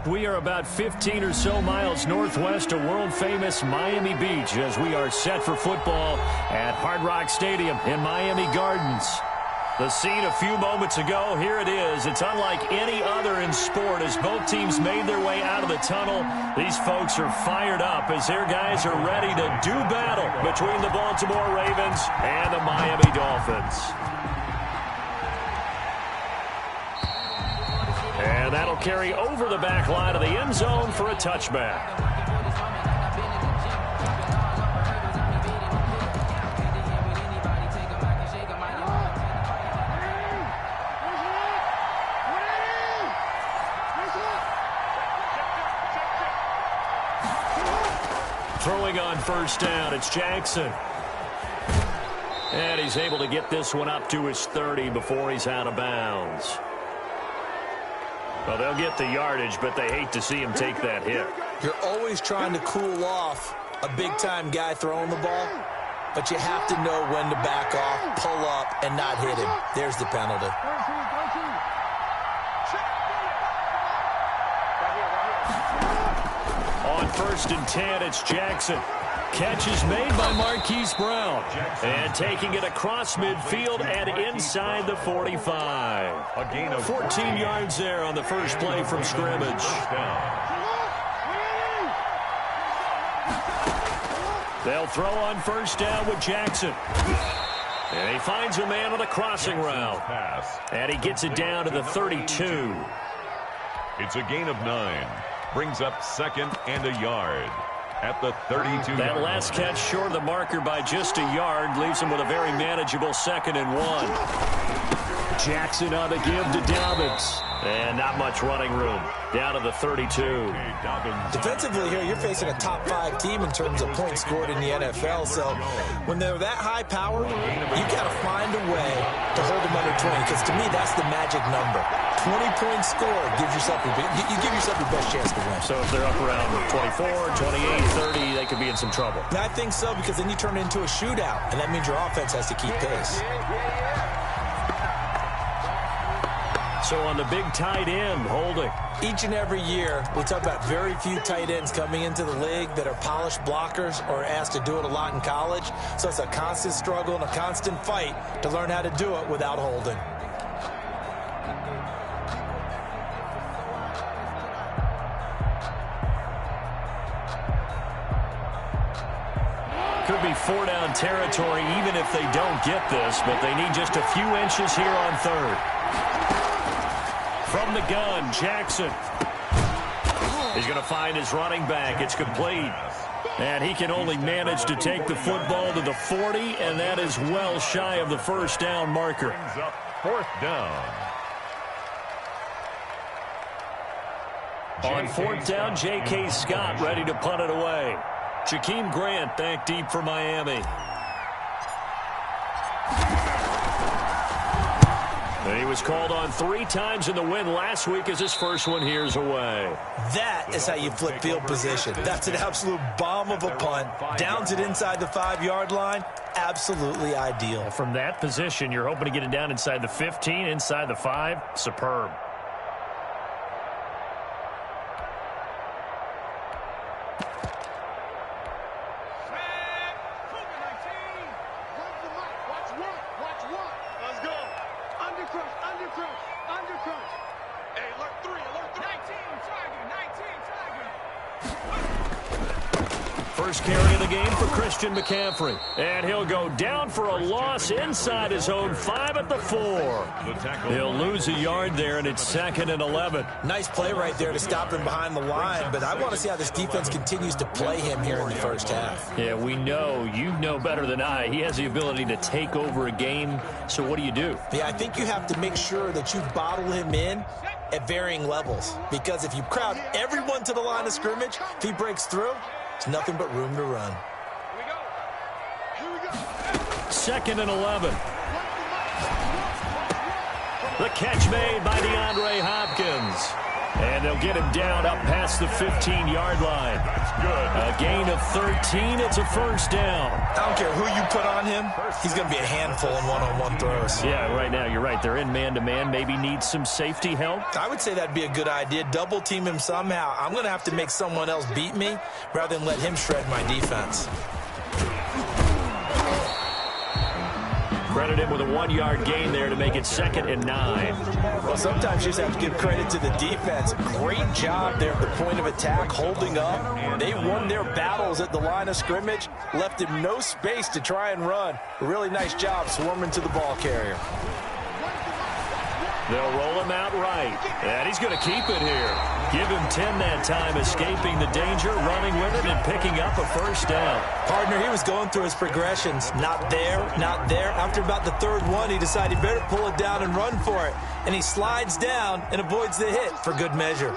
We are about 15 or so miles northwest of world-famous Miami Beach as we are set for football at Hard Rock Stadium in Miami Gardens. The scene a few moments ago, here it is. It's unlike any other in sport as both teams made their way out of the tunnel. These folks are fired up as their guys are ready to do battle between the Baltimore Ravens and the Miami Dolphins. And that'll carry over the back line of the end zone for a touchback. Throwing on first down, it's Jackson. And he's able to get this one up to his 30 before he's out of bounds. Well, they'll get the yardage, but they hate to see him take that hit. You're always trying to cool off a big-time guy throwing the ball, but you have to know when to back off, pull up, and not hit him. There's the penalty. On 1st and 10, it's Jackson. Catch is made by Marquise Brown. And taking it across midfield and inside the 45. A gain of 14 yards there on the first play from scrimmage. They'll throw on first down with Jackson. And he finds a man on the crossing route. And he gets it down to the 32. It's a gain of 9. Brings up 2nd and a yard at the 32. That last catch short of the marker by just a yard leaves him with a very manageable 2nd and 1. Jackson on the give to Dobbins. And not much running room. Down to the 32. Defensively here, you're facing a top-5 team in terms of points scored in the NFL. So when they're that high power, you got to find a way to hold them under 20. Because to me, that's the magic number. 20 points scored gives yourself you give yourself your best chance to win. So if they're up around 24, 28, 30, they could be in some trouble. And I think so, because then you turn it into a shootout, and that means your offense has to keep pace. So on the big tight end, Holding. Each and every year, we talk about very few tight ends coming into the league that are polished blockers or asked to do it a lot in college. So it's a constant struggle and a constant fight to learn how to do it without holding. Could be 4-down territory even if they don't get this, but they need just a few inches here on 3rd. From the gun, Jackson. He's going to find his running back. It's complete. And he can only manage to take the football to the 40, and that is well shy of the first down marker. Brings up 4th down. On 4th down, J.K. Scott ready to punt it away. Jakeem Grant back deep for Miami. And he was called on 3 times in the win last week as his first one here's away. That is how you flip field position. That's an absolute bomb of a punt. Downs it inside the 5-yard line. Absolutely ideal. From that position, you're hoping to get it down inside the 15, inside the 5. Superb. First carry of the game for Christian McCaffrey. And he'll go down for a loss inside his own 5 at the 4. He'll lose a yard there, and it's 2nd and 11. Nice play right there to stop him behind the line, but I want to see how this defense continues to play him here in the first half. Yeah, we know, you know better than I, he has the ability to take over a game. So what do you do? Yeah, I think you have to make sure that you bottle him in at varying levels, because if you crowd everyone to the line of scrimmage, if he breaks through, it's nothing but room to run. Here we go. 2nd and 11. The catch made by DeAndre Hopkins. And they'll get him down up past the 15-yard line. That's good. A gain of 13. It's a first down. I don't care who you put on him. He's going to be a handful in one-on-one throws. Yeah, right now, you're right. They're in man-to-man. Maybe need some safety help. I would say that'd be a good idea. Double team him somehow. I'm going to have to make someone else beat me rather than let him shred my defense. Credit him with a 1-yard gain there to make it 2nd and 9. Well, sometimes you just have to give credit to the defense. Great job there at the point of attack, holding up. They won their battles at the line of scrimmage, left him no space to try and run. A really nice job swarming to the ball carrier. They'll roll him out right, and he's going to keep it here. Give him 10 that time, escaping the danger, running with it, and picking up a first down. Partner, he was going through his progressions. Not there, not there. After about the third one, he decided he better pull it down and run for it. And he slides down and avoids the hit for good measure.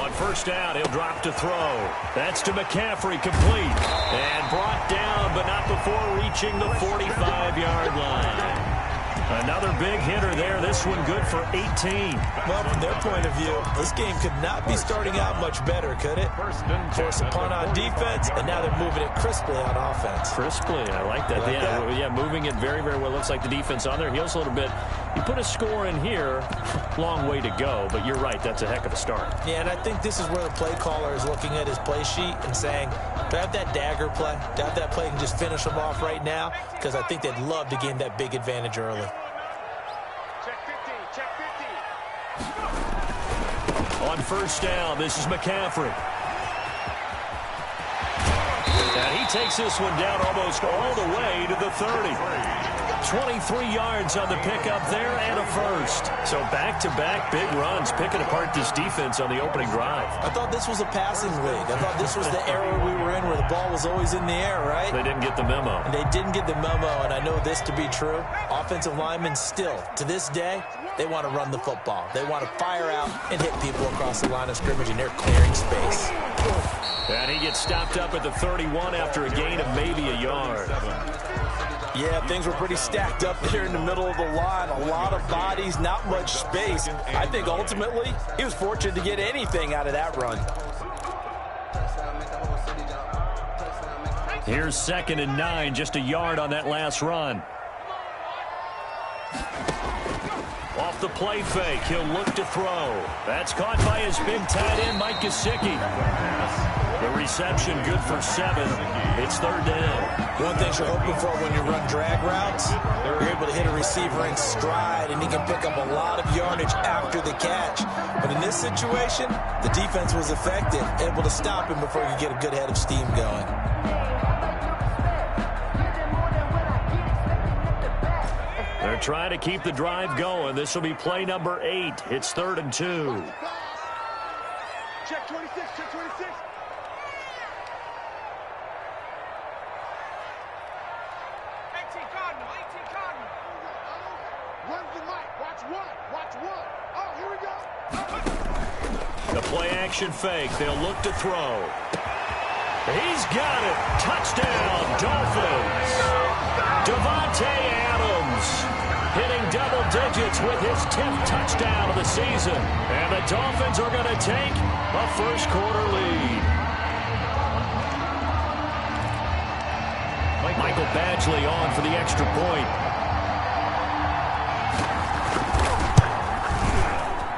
On first down, he'll drop to throw. That's to McCaffrey, complete. And brought down, but not before reaching the 45-yard line. Another big hitter there. This one good for 18. Well, from their point of view, this game could not be starting out much better, could it? Force a punt on defense, and now they're moving it crisply on offense. Crisply, I like that. Yeah, moving it very, very well. Looks like the defense on their heels a little bit. You put a score in here, long way to go, but you're right, that's a heck of a start. Yeah, and I think this is where the play caller is looking at his play sheet and saying, do I have that dagger play? Do I have that play and just finish them off right now? Because I think they'd love to gain that big advantage early. Check 50, check 50. On first down, this is McCaffrey. And he takes this one down almost all the way to the 30. 23 yards on the pickup there and a first. So back-to-back big runs, picking apart this defense on the opening drive. I thought this was a passing league. I thought this was the era we were in where the ball was always in the air, right? They didn't get the memo. And they didn't get the memo, and I know this to be true. Offensive linemen still, to this day, they want to run the football. They want to fire out and hit people across the line of scrimmage, and they're clearing space. And he gets stopped up at the 31 after a gain of maybe a yard. Yeah, things were pretty stacked up there in the middle of the line. A lot of bodies, not much space. I think ultimately he was fortunate to get anything out of that run. Here's 2nd and 9, just a yard on that last run. Off the play fake, he'll look to throw. That's caught by his big tight end, Mike Gesicki. The reception good for 7. It's 3rd down. One thing you're hoping for when you run drag routes, you're able to hit a receiver in stride, and he can pick up a lot of yardage after the catch. But in this situation, the defense was effective, able to stop him before you get a good head of steam going. They're trying to keep the drive going. This will be play number 8. It's 3rd and 2. Check 26, check 26. The play-action fake. They'll look to throw. He's got it. Touchdown, Dolphins. Davante Adams hitting double digits with his 10th touchdown of the season. And the Dolphins are going to take a first-quarter lead. Michael Badgley on for the extra point.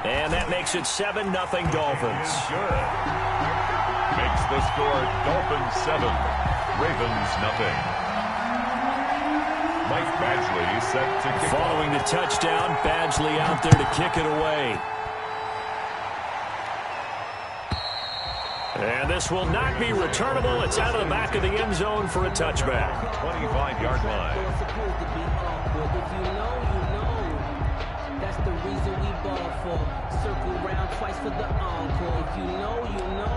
And that makes it 7-0 Dolphins. Sure. Makes the score Dolphins 7, Ravens nothing. Mike Badgley set to kick. Following the touchdown, Badgley out there to kick it away. And this will not be returnable. It's out of the back of the end zone for a touchback. 25-yard line. If you know, you know. That's the reason we ball for. Circle round twice for the encore. If you know, you know.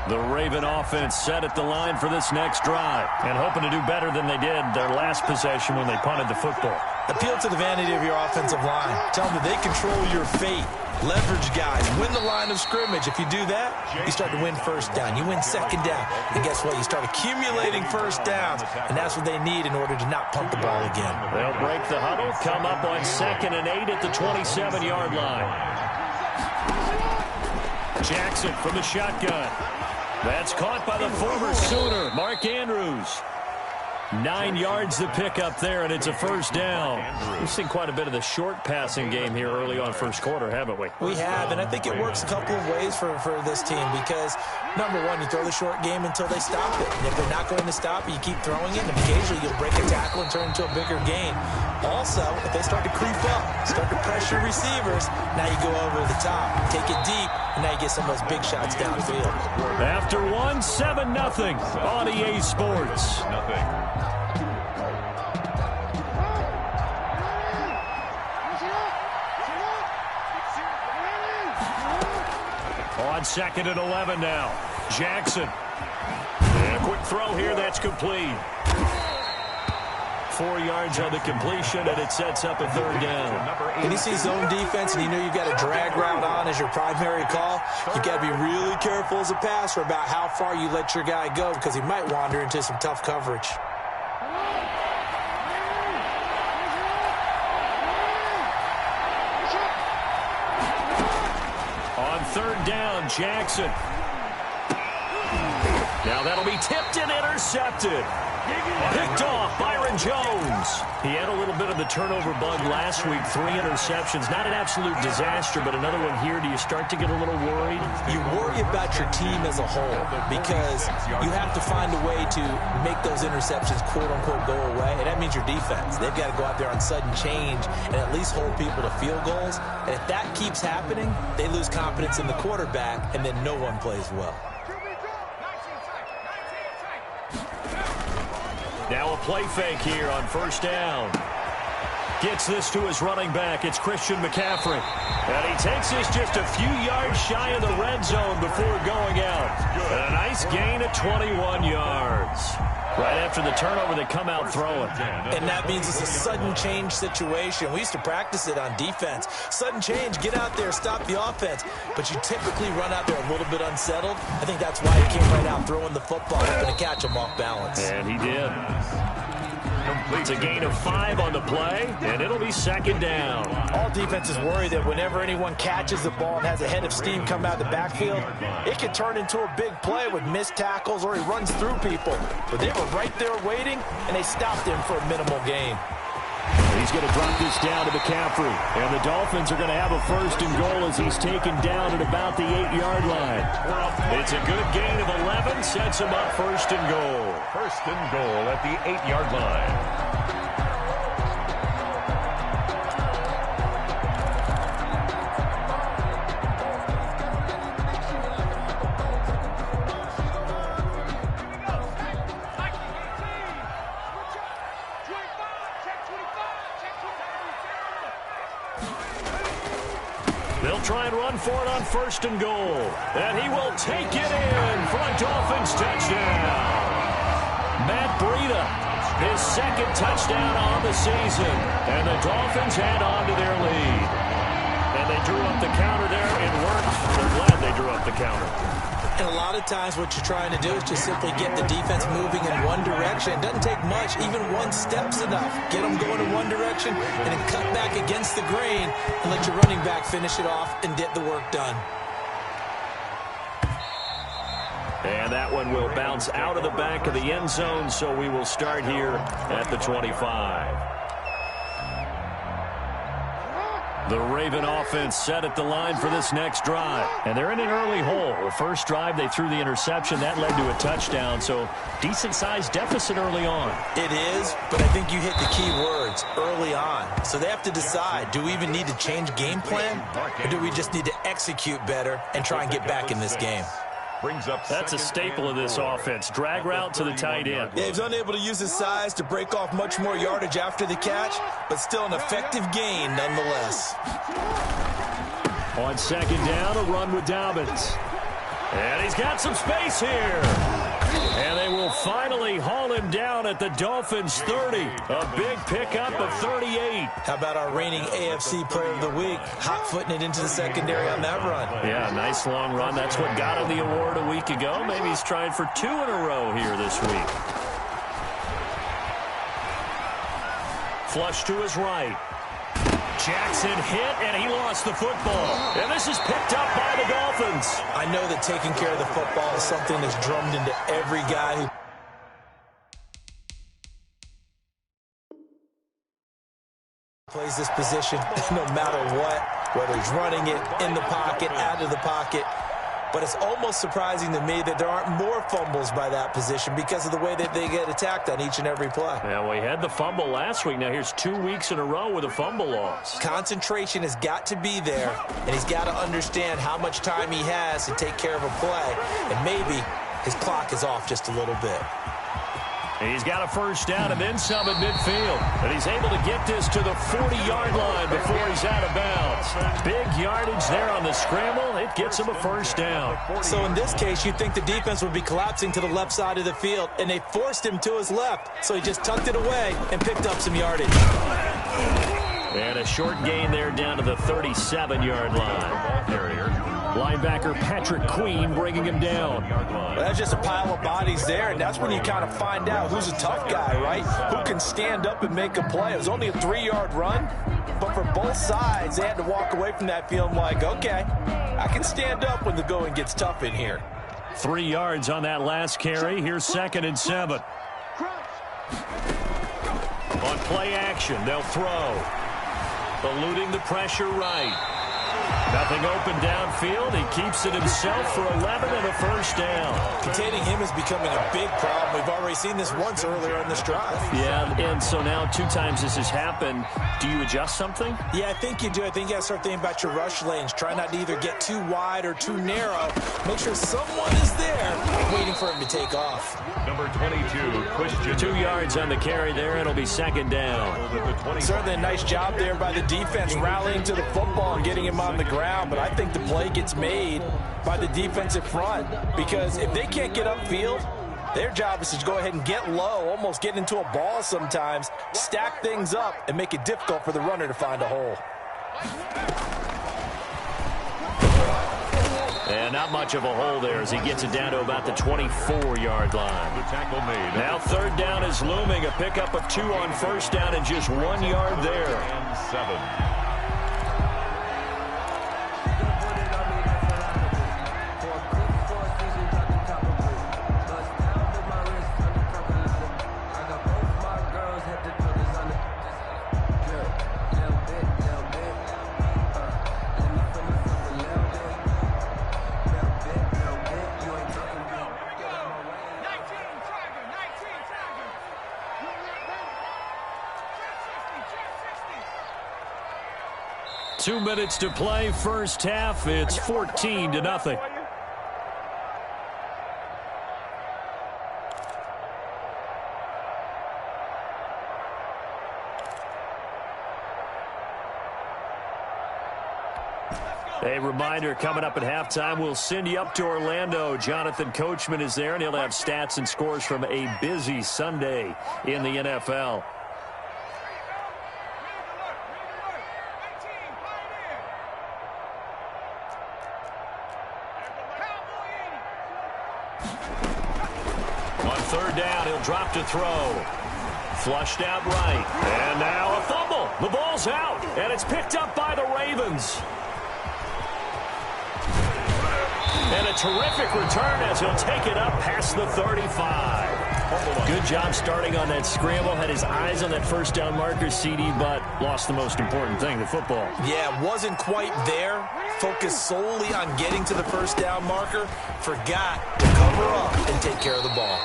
The Raven offense set at the line for this next drive and hoping to do better than they did their last possession when they punted the football. Appeal to the vanity of your offensive line. Tell them that they control your fate. Leverage guys. Win the line of scrimmage. If you do that, you start to win first down. You win second down. And guess what? You start accumulating first downs. And that's what they need in order to not punt the ball again. They'll break the huddle, come up on 2nd and 8 at the 27-yard line. Jackson from the shotgun. That's caught by the former Sooner, Mark Andrews. 9 yards to pick up there, and it's a first down. We've seen quite a bit of the short passing game here early on first quarter, haven't we? We have, and I think it works a couple of ways for this team because, number one, you throw the short game until they stop it. And if they're not going to stop it, you keep throwing it, and occasionally you'll break a tackle and turn into a bigger gain. Also, if they start to creep up, start to pressure receivers, now you go over the top, take it deep, and now you get some of those big shots downfield. After 7-0 on EA Sports. On 2nd and 11 now. Jackson. And a quick throw here. That's complete. 4 yards on the completion, and it sets up a 3rd down. When you see zone defense and you know you've got a drag route on as your primary call, you've got to be really careful as a passer about how far you let your guy go because he might wander into some tough coverage. On 3rd down, Jackson. Now that'll be tipped and intercepted. Picked off Byron Jones. He had a little bit of the turnover bug last week. 3 interceptions. Not an absolute disaster, but another one here. Do you start to get a little worried? You worry about your team as a whole because you have to find a way to make those interceptions quote-unquote go away, and that means your defense. They've got to go out there on sudden change and at least hold people to field goals. And if that keeps happening, they lose confidence in the quarterback, and then no one plays well. Now a play fake here on 1st down. Gets this to his running back. It's Christian McCaffrey. And he takes this just a few yards shy of the red zone before going out. And a nice gain of 21 yards. Right after the turnover, they come out throwing. And that means it's a sudden change situation. We used to practice it on defense. Sudden change, get out there, stop the offense. But you typically run out there a little bit unsettled. I think that's why he came right out throwing the football, hoping to catch him off balance. And he did. It's a gain of 5 on the play, and it'll be 2nd down. All defenses worry that whenever anyone catches the ball and has a head of steam come out of the backfield, it can turn into a big play with missed tackles or he runs through people. But they were right there waiting, and they stopped him for a minimal gain. He's going to drop this down to McCaffrey. And the Dolphins are going to have a 1st and goal as he's taken down at about the 8-yard line. It's a good gain of 11, sets him up 1st and goal. 1st and goal at the 8-yard line. They'll try and run for it on 1st and goal. And he will take it in for a Dolphins touchdown. Matt Breida, his 2nd touchdown on the season. And the Dolphins head on to their lead. And they drew up the counter there. It worked. They're glad they drew up the counter. And a lot of times what you're trying to do is just simply get the defense moving in one direction. It doesn't take much. Even 1 step's enough. Get them going in one direction and then cut back against the grain and let your running back finish it off and get the work done. And that one will bounce out of the back of the end zone, so we will start here at the 25. The Raven offense set at the line for this next drive. And they're in an early hole. The first drive, they threw the interception. That led to a touchdown, so decent-sized deficit early on. It is, but I think you hit the key words, early on. So they have to decide, do we even need to change game plan, or do we just need to execute better and try and get back in this game? That's a staple of this offense. Drag route to the tight end. Yeah, he's unable to use his size to break off much more yardage after the catch, but still an effective gain nonetheless. On 2nd down, a run with Dobbins. And he's got some space here. And they will will finally haul him down at the Dolphins' 30. A big pickup of 38. How about our reigning AFC Player of the Week, hot-footing it into the secondary on that run? Yeah, nice long run. That's what got him the award a week ago. Maybe he's trying for 2 in a row here this week. Flush to his right. Jackson hit, and he lost the football. And this is picked up by the Dolphins. I know that taking care of the football is something that's drummed into every guy who plays this position, no matter what, whether he's running it, in the pocket, out of the pocket. But it's almost surprising to me that there aren't more fumbles by that position because of the way that they get attacked on each and every play. Yeah, we had the fumble last week. Now here's 2 weeks in a row with a fumble loss. Concentration has got to be there, and he's got to understand how much time he has to take care of a play. And maybe his clock is off just a little bit. He's got a first down and then some at midfield. And he's able to get this to the 40-yard line before he's out of bounds. Big yardage there on the scramble. It gets him a first down. So in this case, you'd think the defense would be collapsing to the left side of the field, and they forced him to his left. So he just tucked it away and picked up some yardage. And a short gain there down to the 37-yard line. Linebacker Patrick Queen bringing him down. Well, that's just a pile of bodies there, and that's when you kind of find out who's a tough guy, right? Who can stand up and make a play. It was only a 3-yard run, but for both sides, they had to walk away from that feeling like, okay, I can stand up when the going gets tough in here. 3 yards on that last carry. Here's 2nd and 7. On play action, they'll throw. Eluding the pressure right. Nothing open downfield. He keeps it himself for 11 and a first down. Containing him is becoming a big problem. We've already seen this once earlier in this drive. Yeah, and so now 2 times this has happened. Do you adjust something? Yeah, I think you do. I think you got to start thinking about your rush lanes. Try not to either get too wide or too narrow. Make sure someone is there waiting for him to take off. Number 22, Christian. 2 yards on the carry there. It'll be 2nd down. Certainly a nice job there by the defense rallying to the football and getting him on the ground, but I think the play gets made by the defensive front because if they can't get upfield, their job is to go ahead and get low, almost get into a ball sometimes, stack things up, and make it difficult for the runner to find a hole. And not much of a hole there as he gets it down to about the 24-yard line. The tackle made. Now 3rd down is looming. A pickup of 2 on first down and just 1 yard there. And 7. Two minutes to play, first half. It's 14-0. A reminder, coming up at halftime, we'll send you up to Orlando. Jonathan Coachman is there, and he'll have stats and scores from a busy Sunday in the NFL. On 3rd down, he'll drop to throw. Flushed out right. And now a fumble. The ball's out, and it's picked up by the Ravens. And a terrific return as he'll take it up past the 35. Good job starting on that scramble. Had his eyes on that first down marker, CD, but lost the most important thing, the football. Yeah, wasn't quite there. Focused solely on getting to the first down marker. Forgot to cover up and take care of the ball.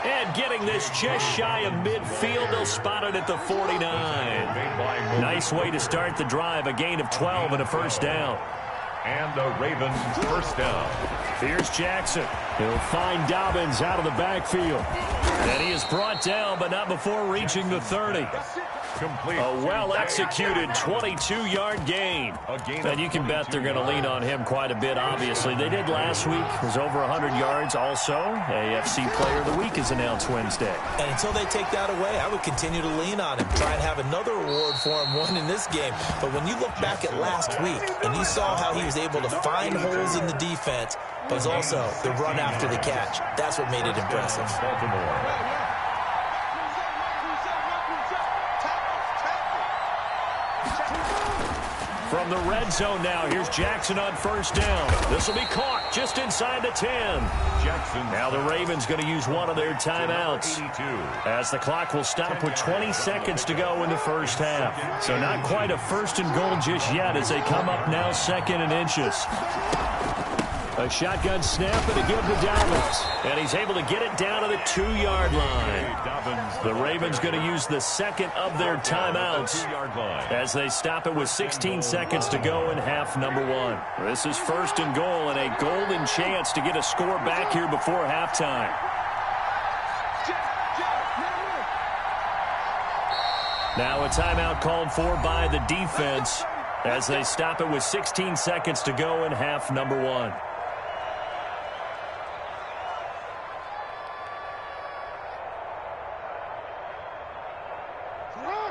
And getting this just shy of midfield, they'll spot it at the 49. Nice way to start the drive. A gain of 12 and a first down. And the Ravens first down. Here's Jackson. He'll find Dobbins out of the backfield. And he is brought down, but not before reaching the 30. Complete. A well-executed 22-yard gain. And you can bet they're going to lean on him quite a bit, obviously. They did last week. It was over 100 yards. Also, AFC Player of the Week is announced Wednesday. And until they take that away, I would continue to lean on him. Try and have another award for him, one in this game. But when you look back at last week, and you saw how he was able to find holes in the defense, but also the run after the catch, that's what made it impressive. From the red zone now, here's Jackson on first down. This will be caught just inside the 10. Jackson. Now the Ravens going to use one of their timeouts 82. as the clock will stop with 20 seconds to go in the first half. So not quite a first and goal just yet as they come up now second and inches. A shotgun snap and a give to Dobbins. And he's able to get it down to the 2-yard line. The Ravens going to use the second of their timeouts as they stop it with 16 seconds to go in half number 1. This is first and goal and a golden chance to get a score back here before halftime. Now a timeout called for by the defense as they stop it with 16 seconds to go in half number 1.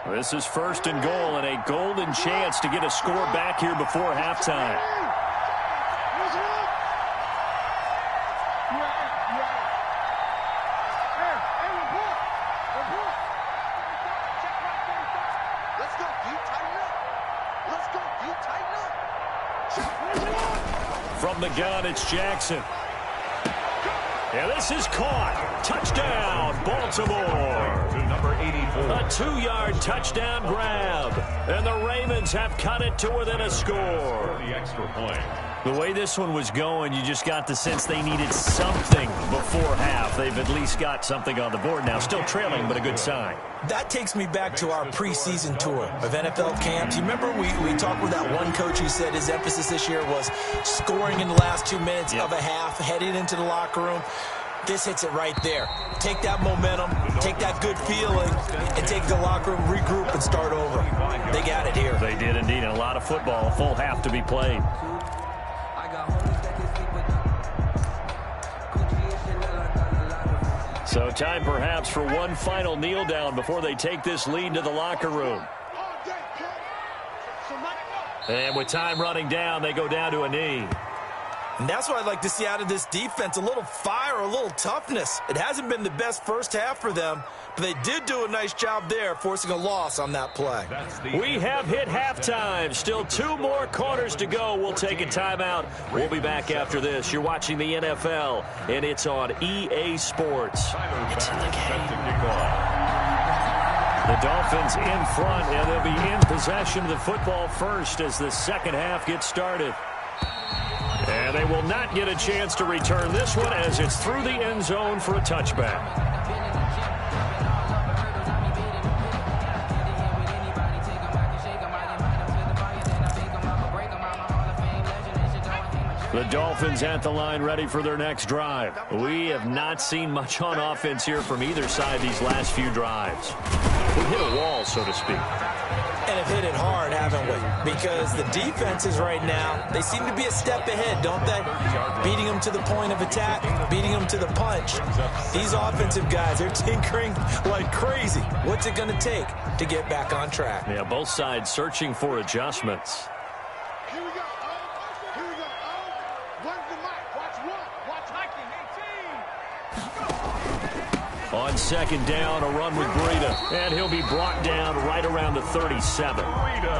This is first and goal and a golden chance to get a score back here before halftime. From the gun, it's Jackson. And this is caught. Touchdown, Baltimore. To number 84. A 2-yard touchdown grab. And the Ravens have cut it to within a score. The extra point. The way this one was going, you just got the sense they needed something before half. They've at least got something on the board now. Still trailing, but a good sign. That takes me back to our preseason tour of NFL camps. You remember we talked with that one coach who said his emphasis this year was scoring in the last 2 minutes of a half, heading into the locker room. This hits it right there. Take that momentum, take that good feeling, and take the locker room, regroup, and start over. They got it here. They did indeed. And a lot of football, a full half to be played. So time perhaps for one final kneel down before they take this lead to the locker room. And with time running down, they go down to a knee. And that's what I'd like to see out of this defense, a little fire, a little toughness. It hasn't been the best first half for them, but they did do a nice job there, forcing a loss on that play. We have hit halftime. Still 2 more quarters to go. We'll take a timeout. We'll be back after this. You're watching the NFL, and it's on EA Sports. It's in the game. The Dolphins in front, and they'll be in possession of the football first as the second half gets started. And they will not get a chance to return this one as it's through the end zone for a touchback. The Dolphins at the line ready for their next drive. We have not seen much on offense here from either side these last few drives. We've hit a wall, so to speak. And have hit it hard, haven't we? Because the defenses right now, they seem to be a step ahead, don't they? Beating them to the point of attack, beating them to the punch. These offensive guys, they're tinkering like crazy. What's it going to take to get back on track? Yeah, both sides searching for adjustments. Here we go. Here we go. Where's the mic? Watch one. Watch hiking. 18. On second down, a run with Breida. And he'll be brought down right around the 37.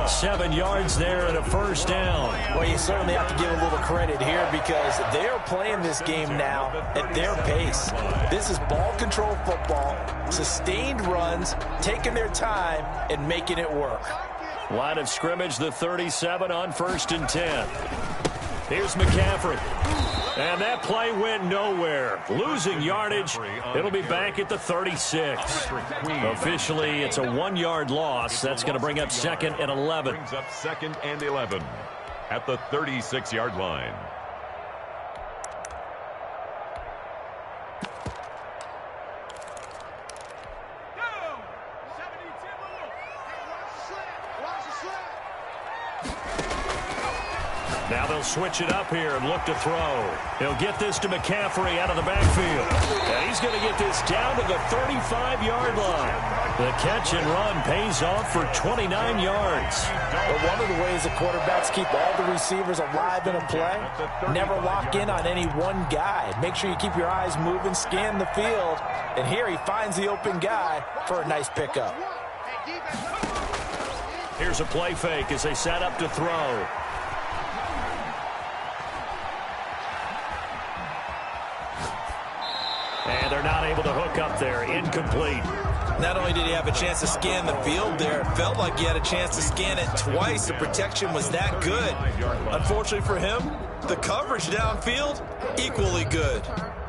7 yards there and a first down. Well, you certainly have to give a little credit here because they're playing this game now at their pace. This is ball control football, sustained runs, taking their time and making it work. Line of scrimmage, the 37 on 1st and 10. Here's McCaffrey. And that play went nowhere. Losing yardage. It'll be back at the 36. Officially, it's a 1-yard loss. That's going to bring up 2nd and 11. Brings up 2nd and 11 at the 36-yard line. Now they'll switch it up here and look to throw. He'll get this to McCaffrey out of the backfield. And he's going to get this down to the 35-yard line. The catch and run pays off for 29 yards. But one of the ways the quarterbacks keep all the receivers alive in a play, never lock in on any one guy. Make sure you keep your eyes moving, scan the field. And here he finds the open guy for a nice pickup. Here's a play fake as they set up to throw. And they're not able to hook up there. Incomplete. Not only did he have a chance to scan the field there, it felt like he had a chance to scan it twice. The protection was that good. Unfortunately for him, the coverage downfield, equally good.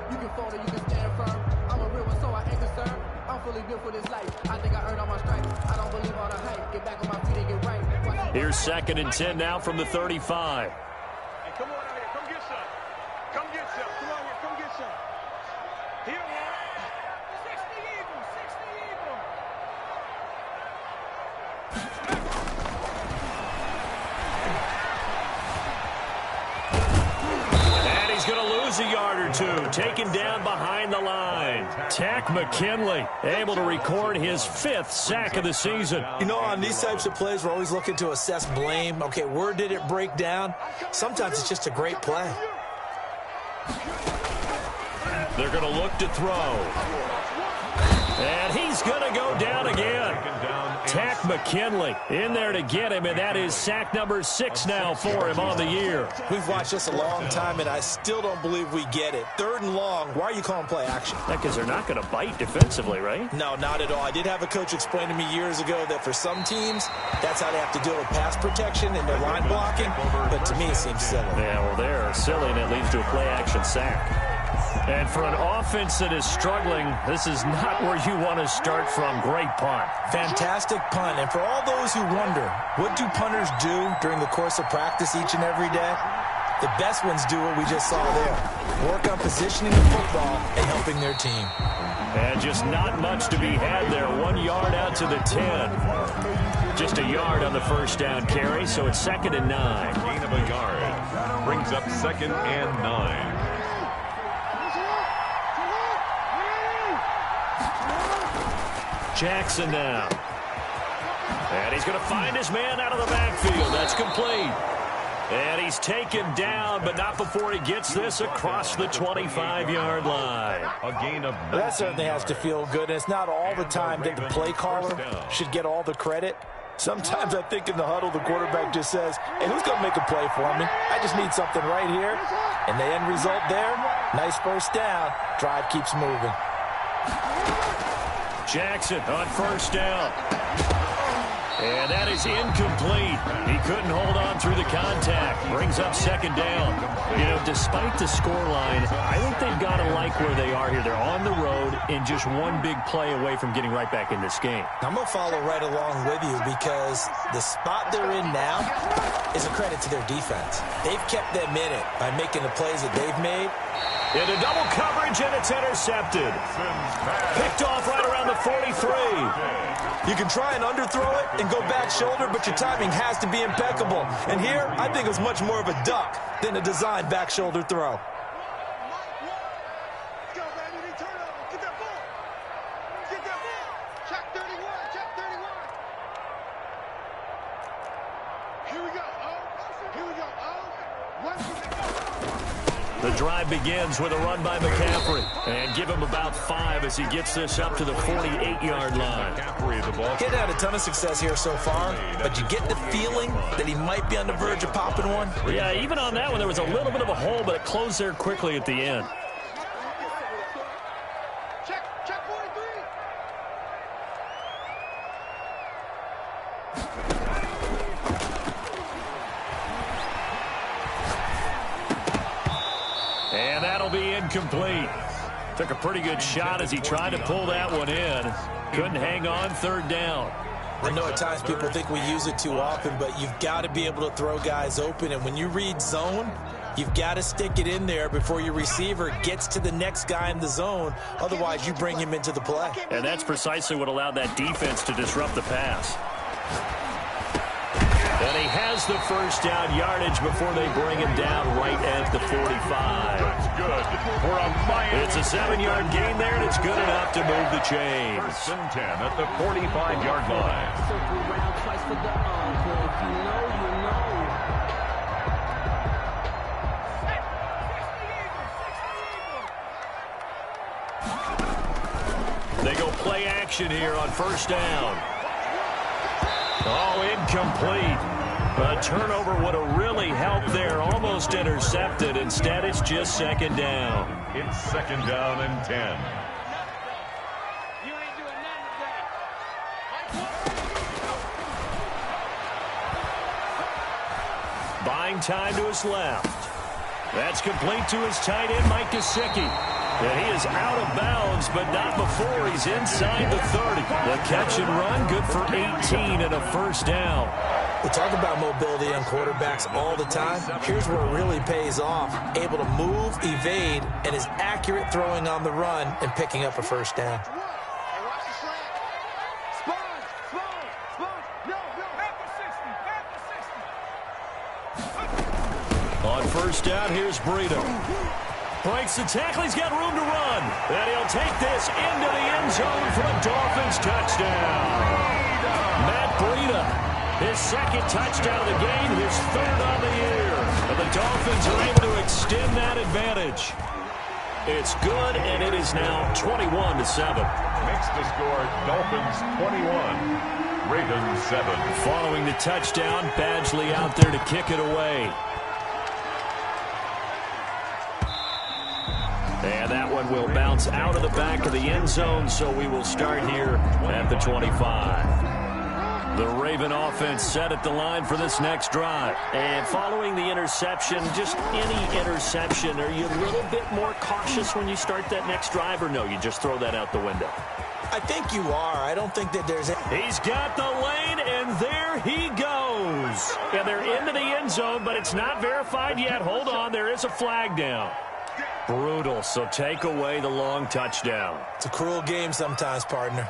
You can fold it, you can stand firm. I'm a real one, so I ain't concerned. I'm fully built for this life. I think I earned all my stripes. I don't believe all the hype. Get back on my feet and get right. Here's 2nd and 10 now from the 35. Hey, come on out here. Come get some. Come get some. Come on here. Come get some. Here, man. 60 Eagles. 60 Eagles. And he's going to lose a yard or two. Taken down behind the line. Takk McKinley able to record his 5th sack of the season. You know, on these types of plays, we're always looking to assess blame. Okay, where did it break down? Sometimes it's just a great play. They're going to look to throw. And he's going to go down again. Takk McKinley in there to get him, and that is sack number 6 now for him on the year. We've watched this a long time, and I still don't believe we get it. 3rd and long. Why are you calling play action? Because they're not going to bite defensively, right? No, not at all. I did have a coach explain to me years ago that for some teams, that's how they have to deal with pass protection and their line blocking. But to me, it seems silly. Yeah, well, they're silly, and it leads to a play-action sack. And for an offense that is struggling, this is not where you want to start from. Great punt. Fantastic punt. And for all those who wonder, what do punters do during the course of practice each and every day? The best ones do what we just saw there. Work on positioning the football and helping their team. And just not much to be had there. 1 yard out to the 10. Just a yard on the first down carry, so it's 2nd and 9. Gain of a yard. Brings up 2nd and 9. Jackson now. And he's going to find his man out of the backfield. That's complete. And he's taken down, but not before he gets this across the 25-yard line. A gain of 19. That certainly has to feel good. And it's not all the time that the play caller should get all the credit. Sometimes I think in the huddle, the quarterback just says, hey, who's going to make a play for me? I just need something right here. And the end result there, nice first down. Drive keeps moving. Jackson on first down. And that is incomplete. He couldn't hold on through the contact. Brings up 2nd down. You know, despite the scoreline, I think they've got to like where they are here. They're on the road and just one big play away from getting right back in this game. I'm going to follow right along with you because the spot they're in now is a credit to their defense. They've kept them in it by making the plays that they've made. Into double coverage, and it's intercepted. Picked off right around the 43. You can try and underthrow it and go back shoulder, but your timing has to be impeccable. And here, I think it was much more of a duck than a designed back shoulder throw. Let's go, baby. Turn over. Get that ball. Get that ball. Check 31. Check 31. Here we go. Oh. Here we go. Oh. One for the The drive begins with a run by McCaffrey. And give him about 5 as he gets this up to the 48-yard line. He's had a ton of success here so far, but you get the feeling that he might be on the verge of popping one. Yeah, even on that one, there was a little bit of a hole, but it closed there quickly at the end. check 43. And that'll be incomplete. Took a pretty good shot as he tried to pull that one in. Couldn't hang on 3rd down. I know at times people think we use it too often, but you've got to be able to throw guys open. And when you read zone, you've got to stick it in there before your receiver gets to the next guy in the zone. Otherwise, you bring him into the play. And that's precisely what allowed that defense to disrupt the pass. And he has the first down yardage before they bring him down right at the 45. That's good for a Miami. It's a 7-yard gain there, and it's good enough to move the chains. First and 10 at the 45-yard line. Circle round twice for the encore. If you know, you know. They go play action here on first down. Oh, incomplete. A turnover would have really helped there. Almost intercepted. Instead, it's just second down. It's second down and 10. You ain't doing nothing today. Buying time to his left. That's complete to his tight end, Mike Gesicki. And he is out of bounds, but not before he's inside the 30. The catch and run, good for 18 and a first down. We talk about mobility on quarterbacks all the time. Here's where it really pays off. Able to move, evade, and is accurate throwing on the run and picking up a first down. Hey, watch the slant. Spawn. No. Half the 60. On first down, here's Breida. Breaks the tackle. He's got room to run. And he'll take this into the end zone for a Dolphins touchdown. Matt Breida, his second touchdown of the game, his third on the year. And the Dolphins are able to extend that advantage. It's good, and it is now 21-7. Makes the score Dolphins 21, Ravens 7. Following the touchdown, Badgley out there to kick it away. And that one will bounce out of the back of the end zone, so we will start here at the 25. The Raven offense set at the line for this next drive. And following the interception, just any interception, are you a little bit more cautious when you start that next drive, or no, you just throw that out the window? I think you are. I don't think that there's... He's got the lane, and there he goes. And they're into the end zone, but it's not verified yet. Hold on, there is a flag down. Brutal, so take away the long touchdown. It's a cruel game sometimes, partner.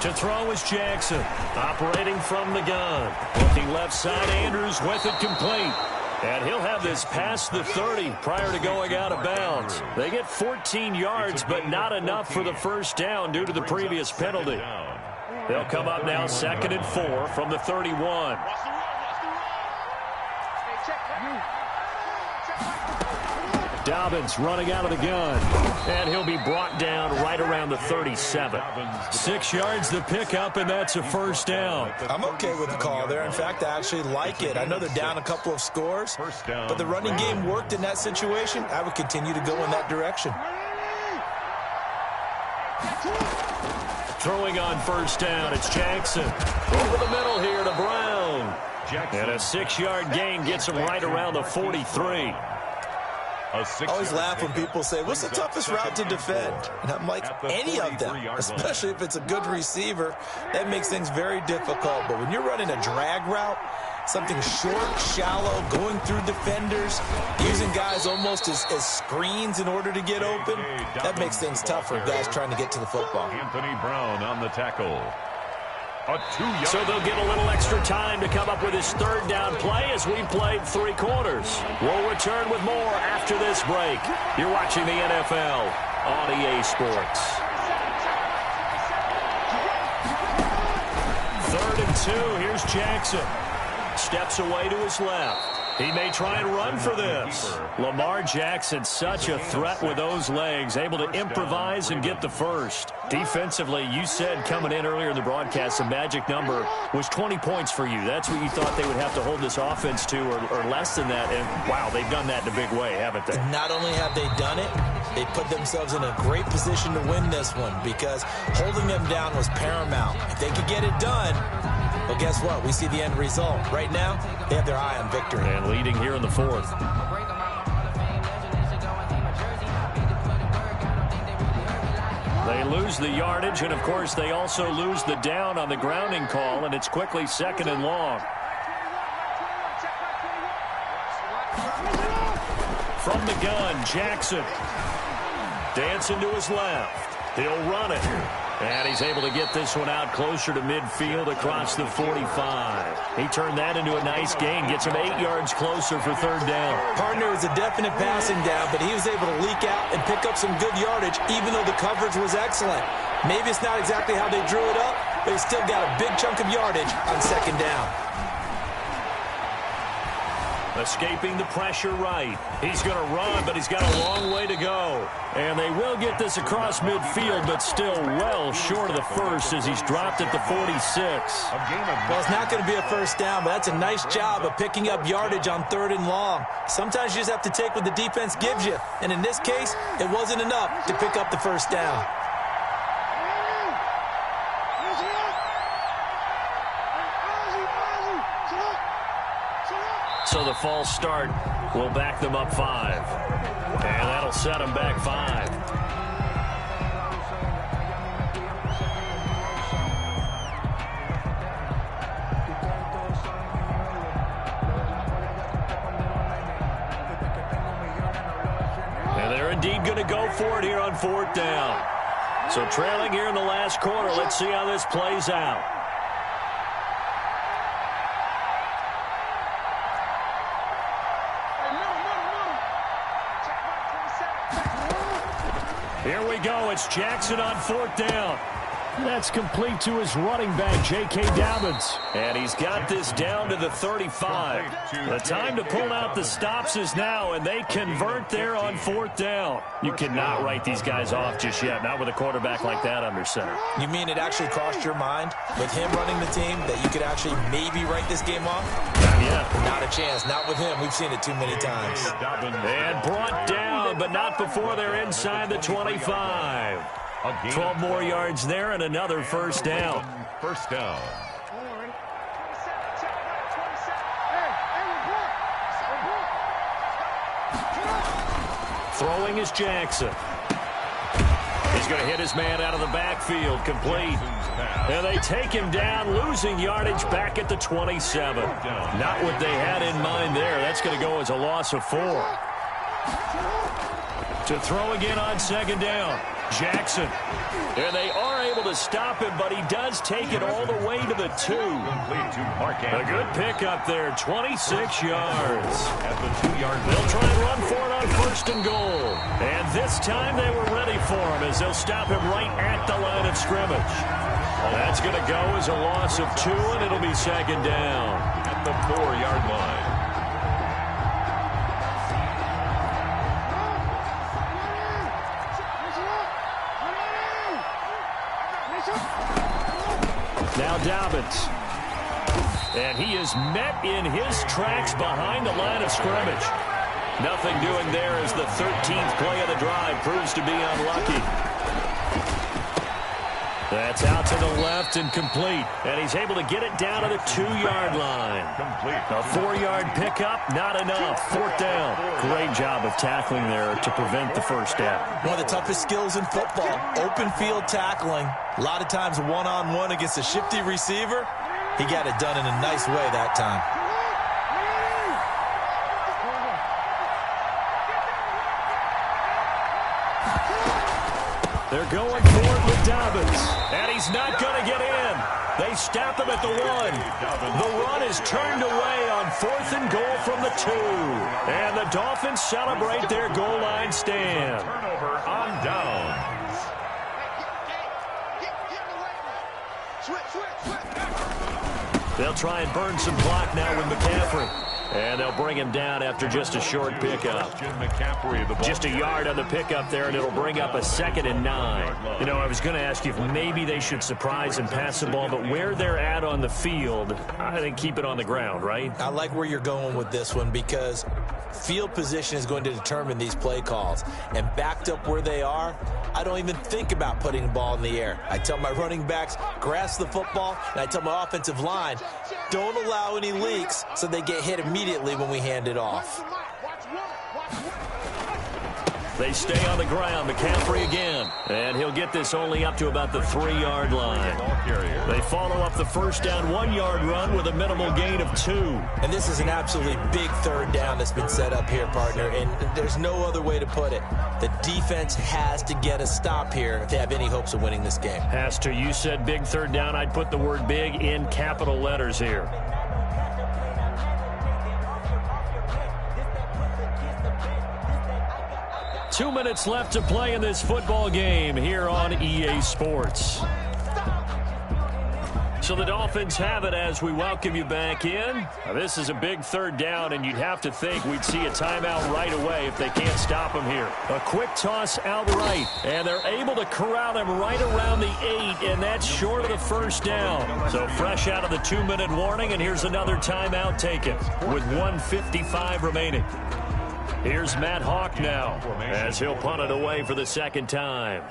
To throw is Jackson, operating from the gun. Looking left side, Andrews with it complete. And he'll have this past the 30 prior to going out of bounds. They get 14 yards, but not enough for the first down due to the previous penalty. They'll come up now 2nd and 4 from the 31. Dobbins running out of the gun. And he'll be brought down right around the 37. 6 yards to pick up, and that's a first down. I'm okay with the call there. In fact, I actually like it. I know they're down a couple of scores, but the running game worked in that situation. I would continue to go in that direction. Throwing on first down, it's Jackson. Over the middle here to Brown. And a 6-yard gain gets him right around the 43. I always laugh when people say, what's the toughest route to defend? And I'm like, any of them, especially if it's a good receiver. That makes things very difficult. But when you're running a drag route, something short, shallow, going through defenders, using guys almost as screens in order to get open, that makes things tough for guys trying to get to the football. Anthony Brown on the tackle. So they'll get a little extra time to come up with his third down play as we've played 3 quarters. We'll return with more after this break. You're watching the NFL on EA Sports. 3rd and 2. Here's Jackson. Steps away to his left. He may try and run for this. Lamar Jackson, such a threat with those legs, able to improvise and get the first. Defensively, you said coming in earlier in the broadcast, the magic number was 20 points for you. That's what you thought they would have to hold this offense to, or less than that. And, wow, they've done that in a big way, haven't they? Not only have they done it, they put themselves in a great position to win this one because holding them down was paramount. If they could get it done, well, guess what? We see the end result. Right now, they have their eye on victory. And leading here in the 4th. They lose the yardage, and, of course, they also lose the down on the grounding call, and it's quickly 2nd and long. From the gun, Jackson. Dancing to his left. He'll run it. And he's able to get this one out closer to midfield across the 45. He turned that into a nice gain. Gets him 8 yards closer for third down. Partner was a definite passing down, but he was able to leak out and pick up some good yardage, even though the coverage was excellent. Maybe it's not exactly how they drew it up, but he still got a big chunk of yardage on second down. Escaping the pressure right. He's going to run, but he's got a long way to go. And they will get this across midfield, but still well short of the first as he's dropped at the 46. Well, it's not going to be a first down, but that's a nice job of picking up yardage on 3rd and long. Sometimes you just have to take what the defense gives you. And in this case, it wasn't enough to pick up the first down. So the false start will back them up 5. And that'll set them back 5. And they're indeed going to go for it here on 4th down. So trailing here in the last quarter. Let's see how this plays out. Here we go. It's Jackson on 4th down. That's complete to his running back, J.K. Dobbins. And he's got this down to the 35. The time to pull out the stops is now, and they convert there on 4th down. You cannot write these guys off just yet, not with a quarterback like that under center. You mean it actually crossed your mind with him running the team that you could actually maybe write this game off? Not yet. Not a chance. Not with him. We've seen it too many times. And brought down, but not before they're inside the 25. 12 more yards there and another first down. First down. Throwing is Jackson. He's going to hit his man out of the backfield, complete. And they take him down, losing yardage back at the 27. Not what they had in mind there. That's going to go as a loss of 4. To throw again on second down. Jackson. And they are able to stop him, but he does take it all the way to the 2. A good pickup there, 26 yards. At the 2-yard line. They'll try and run for it on 1st and goal. And this time they were ready for him as they'll stop him right at the line of scrimmage. That's going to go as a loss of 2, and it'll be second down. At the 4-yard line. Now Dobbins. And he is met in his tracks behind the line of scrimmage. Nothing doing there as the 13th play of the drive proves to be unlucky. That's out to the left and complete. And he's able to get it down to the 2-yard line. A 4-yard pickup, not enough. 4th down. Great job of tackling there to prevent the first down. One of the toughest skills in football, open field tackling. A lot of times one-on-one against a shifty receiver. He got it done in a nice way that time. They're going for it with Dobbins. And he's not going to get in. They stop him at the 1. The run is turned away on 4th and goal from the 2. And the Dolphins celebrate their goal line stand. Turnover on downs. They'll try and burn some clock now with McCaffrey. And they'll bring him down after just a short pickup. Just a yard on the pickup there, and it'll bring up a 2nd and 9. You know, I was going to ask you if maybe they should surprise and pass the ball, but where they're at on the field, I think keep it on the ground, right? I like where you're going with this one because field position is going to determine these play calls. And backed up where they are, I don't even think about putting the ball in the air. I tell my running backs, grasp the football, and I tell my offensive line, don't allow any leaks so they get hit immediately when we hand it off. They stay on the ground. McCaffrey again. And he'll get this only up to about the 3-yard line. They follow up the first down 1-yard run with a minimal gain of 2. And this is an absolutely big third down that's been set up here, partner. And there's no other way to put it. The defense has to get a stop here if they have any hopes of winning this game. Has to. You said big third down. I'd put the word big in capital letters here. Two minutes left to play in this football game here on EA Sports. So the Dolphins have it as we welcome you back in. Now, this is a big third down, and you'd have to think we'd see a timeout right away if they can't stop him here. A quick toss out right, and they're able to corral him right around the 8, and that's short of the first down. So fresh out of the 2-minute warning, and here's another timeout taken with 1:55 remaining. Here's Matt Hawk now as he'll punt it away for the second time.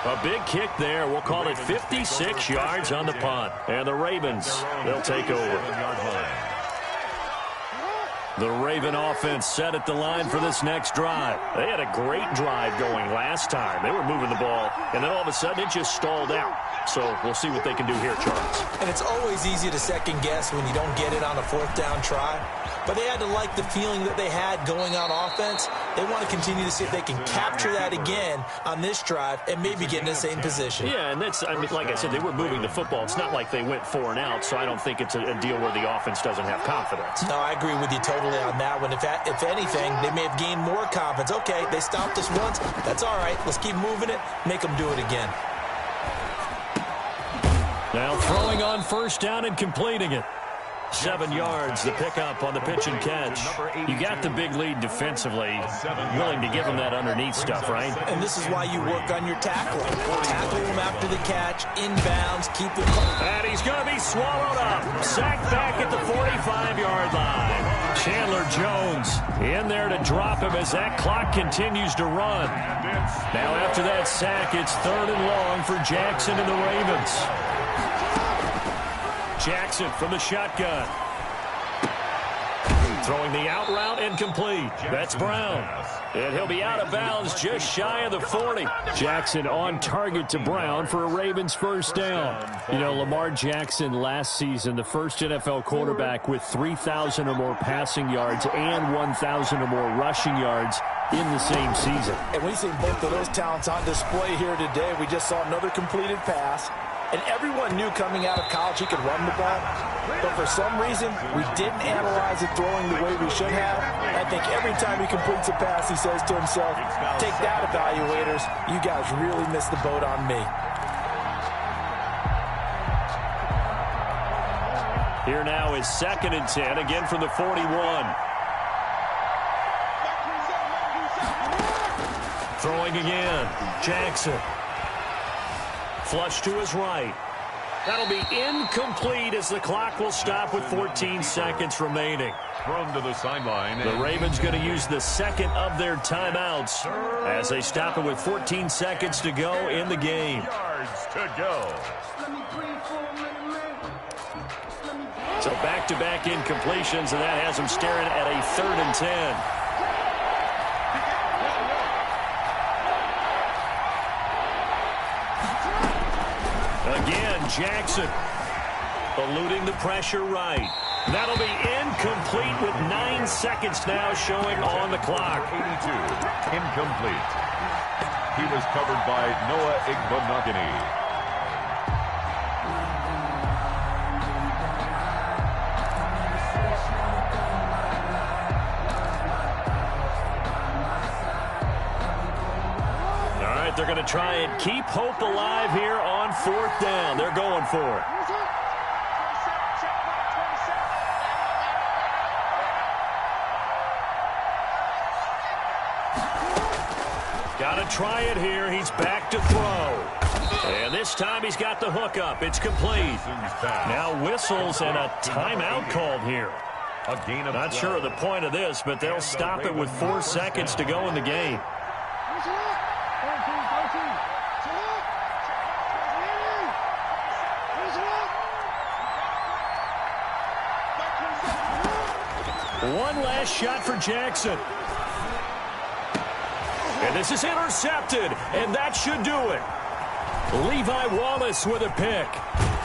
A big kick there. We'll call it 56 yards on the punt. And the Ravens, they'll take over. The Raven offense set at the line for this next drive. They had a great drive going last time. They were moving the ball, and then all of a sudden it just stalled out. So we'll see what they can do here, Charles. And it's always easy to second guess when you don't get it on a 4th down try. But they had to like the feeling that they had going on offense. They want to continue to see if they can capture that again on this drive and maybe get in the same position. Yeah, and that's, I mean, like I said, they were moving the football. It's not like they went 4 and out, so I don't think it's a deal where the offense doesn't have confidence. No, I agree with you totally on that one. If anything, they may have gained more confidence. Okay, they stopped us once. That's all right. Let's keep moving it. Make them do it again. Now throwing on first down and completing it. 7 yards, the pickup on the pitch and catch. You got the big lead defensively. Willing to give them that underneath stuff, right? And this is why you work on your tackling. Tackle them after the catch, inbounds, keep them. And he's going to be swallowed up. Sacked back at the 45-yard line. Chandler Jones in there to drop him as that clock continues to run. Now after that sack, it's 3rd and long for Jackson and the Ravens. Jackson from the shotgun. Throwing the out route incomplete. That's Brown. And he'll be out of bounds just shy of the 40. Jackson on target to Brown for a Ravens first down. You know, Lamar Jackson last season, the first NFL quarterback with 3,000 or more passing yards and 1,000 or more rushing yards in the same season. And we see both of those talents on display here today. We just saw another completed pass. And everyone knew coming out of college he could run the ball. But for some reason, we didn't analyze it throwing the way we should have. I think every time he completes a pass, he says to himself, take that, evaluators. You guys really missed the boat on me. Here now is 2nd and 10, again from the 41. Throwing again, Jackson. Flush to his right. That'll be incomplete as the clock will stop with 14 seconds remaining. Thrown to the sideline. The Ravens going to use the second of their timeouts as they stop it with 14 seconds to go in the game. Yards to go. So back-to-back incompletions, and that has them staring at a 3rd and 10. Again, Jackson eluding the pressure right. That'll be incomplete with 9 seconds now showing on the clock. 82, incomplete. He was covered by Noah Igbenogany. They're going to try and keep hope alive here on 4th down. They're going for it. Got to try it here. He's back to throw. And this time he's got the hook up. It's complete. Now whistles and a timeout called here. Not sure of the point of this, but they'll stop it with 4 seconds to go in the game. One last shot for Jackson. And this is intercepted, and that should do it. Levi Wallace with a pick.